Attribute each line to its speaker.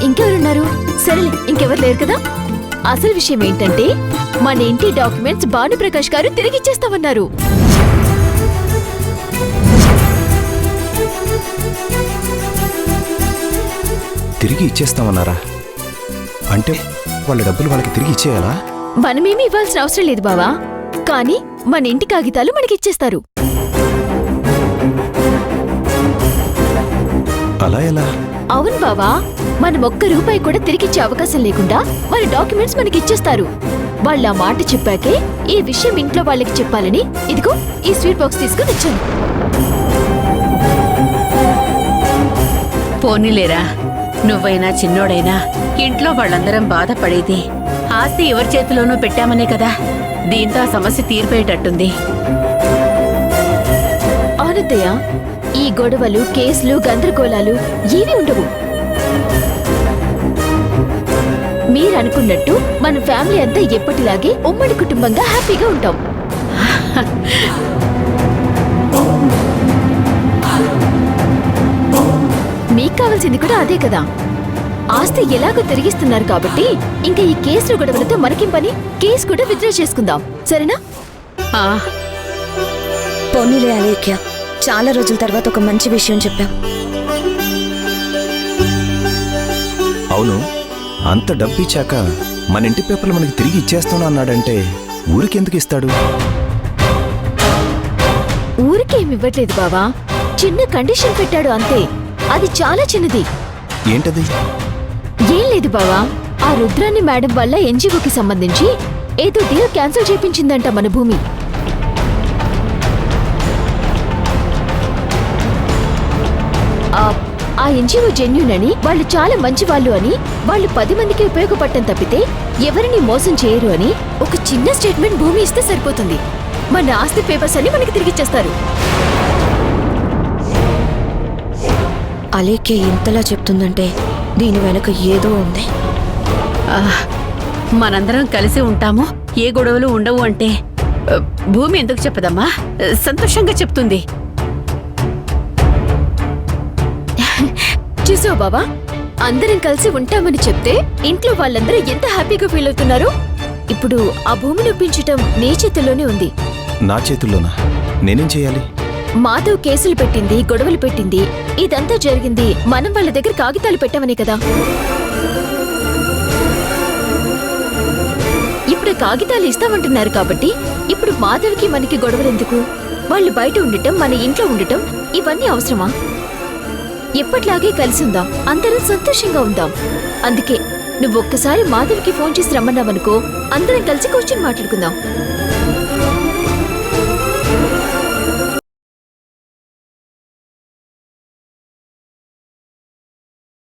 Speaker 1: ఇంకెవరున్నారు? సరేలే, ఇంకెవరు లేరు కదా. అసలు విషయం ఏంటంటే మన ఇంటి డాక్యుమెంట్స్ భానుప్రకాష్ గారు తిరిగిచ్చేస్తామన్నారు.
Speaker 2: తిరిగి ఇచ్చేస్తామన్నారా? అంటే వాళ్ళ డబ్బులు వాళ్ళకి తిరిగి ఇచ్చేయాలా?
Speaker 1: మనమేమీ ఇవ్వాల్సిన అవసరం లేదు బావా, కానీ మన ఇంటి కాగితాలు మనకిచ్చేస్తారు.
Speaker 2: అలా ఎలా?
Speaker 1: అవును బావా, మనం ₹1 కూడా తిరిగిచ్చే అవకాశం లేకుండా మన డాక్యుమెంట్స్ మనకిచ్చేస్తారు. వాళ్ళ మాట చెప్పాకే ఈ విషయం ఇంట్లో వాళ్ళకి చెప్పాలని ఇదిగో ఈ స్వీట్ బాక్స్ తీసుకుని వచ్చాను.
Speaker 3: పోనీలేరా, నువ్వైనా చిన్నోడైనా ఇంట్లో వాళ్ళందరం బాధపడేది ఆస్తి ఎవరి చేతిలోనూ పెట్టామనే కదా. దీంతో ఆ సమస్య తీరిపోయేటట్టుంది.
Speaker 1: ఆనందయ్య, ఈ గొడవలు, కేసులు, గందరగోళాలు ఏవి ఉండవు. మీరనుకున్నట్టు మన ఫ్యామిలీ అంతా ఎప్పటిలాగే ఉమ్మడి కుటుంబంగా హ్యాపీగా ఉంటాం. మీకు కావాల్సింది కూడా అదే కదా. ఆస్తి ఎలాగో తిరిగిస్తున్నారు కాబట్టి ఇంకా ఈ కేసులు గొడవలతో మనకేం పని? కేసు కూడా విత్డ్రా చేసుకుందాం, సరేనా?
Speaker 4: పోనీలే అలేఖ్య, చాలా రోజుల తర్వాత ఒక మంచి విషయం చెప్పాం.
Speaker 2: అవును, అంత డబ్బు ఇచ్చాక మన ఇంటి పేపర్లు మనకి తిరిగి ఇచ్చేస్తాను అన్నాడంటే ఊరికెందుకు ఇస్తాడు?
Speaker 1: ఊరికేమి ఇవ్వట్లేదు బావా, చిన్న కండిషన్ పెట్టాడు అంతే. అది చాలా చిన్నది.
Speaker 2: ఏంటది?
Speaker 1: ఏం లేదు బావా, ఆ రుద్రాన్ని మేడం వల్ల ఎన్జిఓకి సంబంధించి ఏదో డీల్ క్యాన్సిల్ చేయించిందంట మన భూమి. ఆ ఎన్జిఓ జెన్యూన్ అని, వాళ్ళు చాలా మంచి వాళ్ళు అని, వాళ్ళు 10 మందికి ఉపయోగపడటం తప్పితే ఎవరిని మోసం చేయరు అని ఒక చిన్న స్టేట్మెంట్ భూమి ఇస్తే సరిపోతుంది. మన ఆస్తి పేపర్స్ అన్ని మనకి తిరిగిచ్చేస్తారు.
Speaker 4: అలేఖ్య ఇంతలా చెప్తుందంటే దీని వెనక ఏదో ఉంది.
Speaker 3: మనందరం కలిసి ఉంటాము, ఏ గొడవలు ఉండవు అంటే భూమి ఎందుకు చెప్పదమ్మా? సంతోషంగా చెప్తుంది.
Speaker 1: చూసావు బావా, అందరం కలిసి ఉంటామని చెప్తే ఇంట్లో వాళ్ళందరూ ఎంత హ్యాపీగా ఫీల్ అవుతున్నారు. ఇప్పుడు ఆ భూమిని ఒప్పించటం నీ చేతుల్లోనే ఉంది.
Speaker 2: నా చేతుల్లోనా? నేనేం చేయాలి?
Speaker 1: మాధవ్ కేసులు పెట్టింది, గొడవలు పెట్టింది, ఇదంతా జరిగింది మనం వాళ్ళ దగ్గర కాగితాలు పెట్టామనే కదా. ఇప్పుడు కాగితాలు ఇస్తామంటున్నారు కాబట్టి ఇప్పుడు మాధవ్కి మనకి గొడవలెందుకు? వాళ్ళు బయట ఉండటం, మన ఇంట్లో ఉండటం ఇవన్నీ అవసరమా? ఎప్పట్లాగే కలిసి ఉందాం, అందరం సంతోషంగా ఉందాం. అందుకే నువ్వు ఒక్కసారి మాధవ్కి ఫోన్ చేసి రమ్మన్నావనుకో, అందరం కలిసి కూర్చొని మాట్లాడుకుందాం.